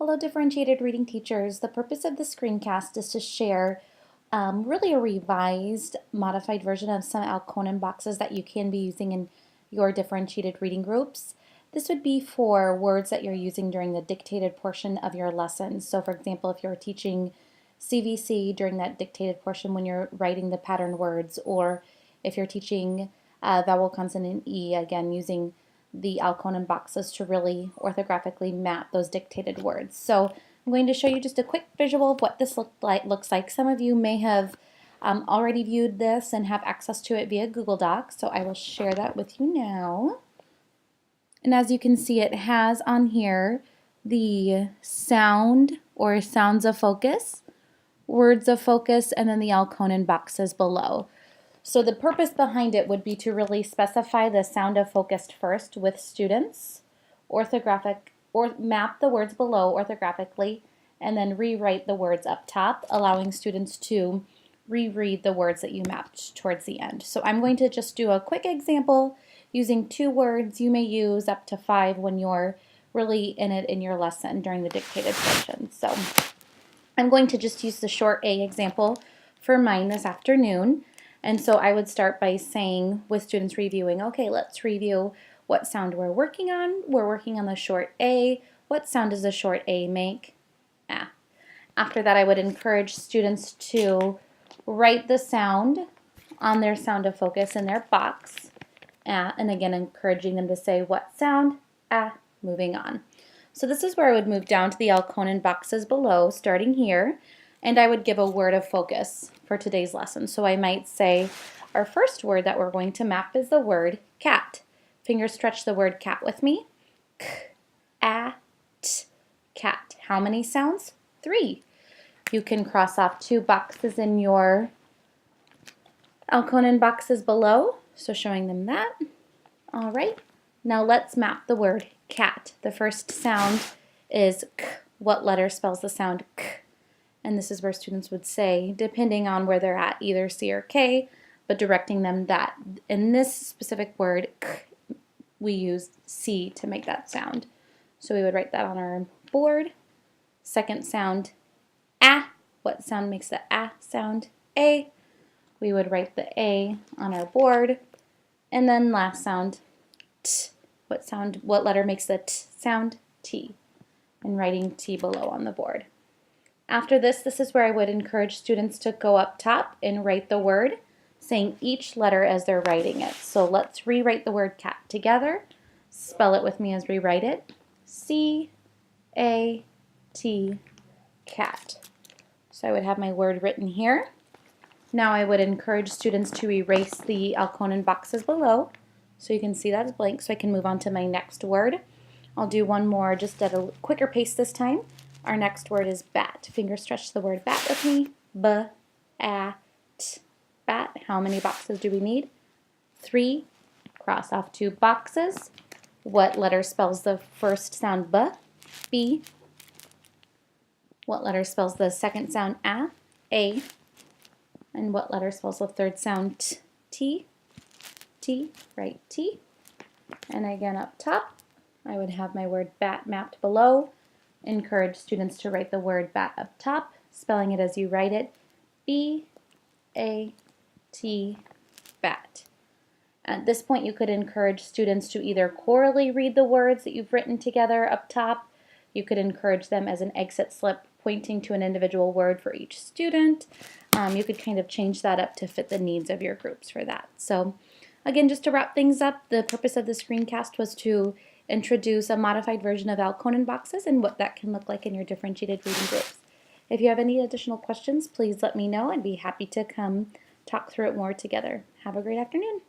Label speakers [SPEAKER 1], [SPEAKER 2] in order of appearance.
[SPEAKER 1] Hello, differentiated reading teachers. The purpose of the screencast is to share really a revised, modified version of some Elkonin boxes that you can be using in your differentiated reading groups. This would be for words that you're using during the dictated portion of your lesson. So for example, if you're teaching CVC during that dictated portion when you're writing the pattern words, or if you're teaching vowel, consonant, E, again using the Elkonin boxes to really orthographically map those dictated words. So I'm going to show you just a quick visual of what this looks like. Some of you may have already viewed this and have access to it via Google Docs, so I will share that with you now. And as you can see, it has on here the sound or sounds of focus, words of focus, and then the Elkonin boxes below. So the purpose behind it would be to really specify the sound of focus first with students, map the words below orthographically, and then rewrite the words up top, allowing students to reread the words that you mapped towards the end. So I'm going to just do a quick example using 2 words. You may use up to 5 when you're really in it in your lesson during the dictated portion. So I'm going to just use the short A example for mine this afternoon. And so I would start by saying, with students reviewing, okay, let's review what sound we're working on. We're working on the short A. What sound does the short A make? Ah. After that, I would encourage students to write the sound on their sound of focus in their box. And again, encouraging them to say what sound? Ah. Moving on. So this is where I would move down to the Elkonin boxes below, starting here. And I would give a word of focus for today's lesson. So I might say our first word that we're going to map is the word cat. Finger stretch the word cat with me. K-a-t, cat. How many sounds? 3. You can cross off 2 boxes in your Elkonin boxes below, so showing them that. All right, now let's map the word cat. The first sound is k. What letter spells the sound k? And this is where students would say, depending on where they're at, either C or K, but directing them that in this specific word, k, we use C to make that sound. So we would write that on our board. Second sound, A. What sound makes the A sound? A. We would write the A on our board. And then last sound, T. What letter makes the T sound? T. And writing T below on the board. After this is where I would encourage students to go up top and write the word, saying each letter as they're writing it. So let's rewrite the word cat together. Spell it with me as we write it. C-A-T, cat. So I would have my word written here. Now I would encourage students to erase the Elkonin boxes below. So you can see that's blank, so I can move on to my next word. I'll do one more just at a quicker pace this time. Our next word is bat. Finger stretch the word bat with me. B-a-t, bat. How many boxes do we need? 3. Cross off 2 boxes. What letter spells the first sound B? B. What letter spells the second sound A? A. And what letter spells the third sound T? T. T. Right, T. And again up top, I would have my word bat mapped below. Encourage students to write the word bat up top, spelling it as you write it, B-A-T, bat. At this point, you could encourage students to either chorally read the words that you've written together up top. You could encourage them as an exit slip pointing to an individual word for each student. You could kind of change that up to fit the needs of your groups for that. So again, just to wrap things up, the purpose of the screencast was to introduce a modified version of Elkonin boxes and what that can look like in your differentiated reading groups. If you have any additional questions, please let me know. I'd be happy to come talk through it more together. Have a great afternoon.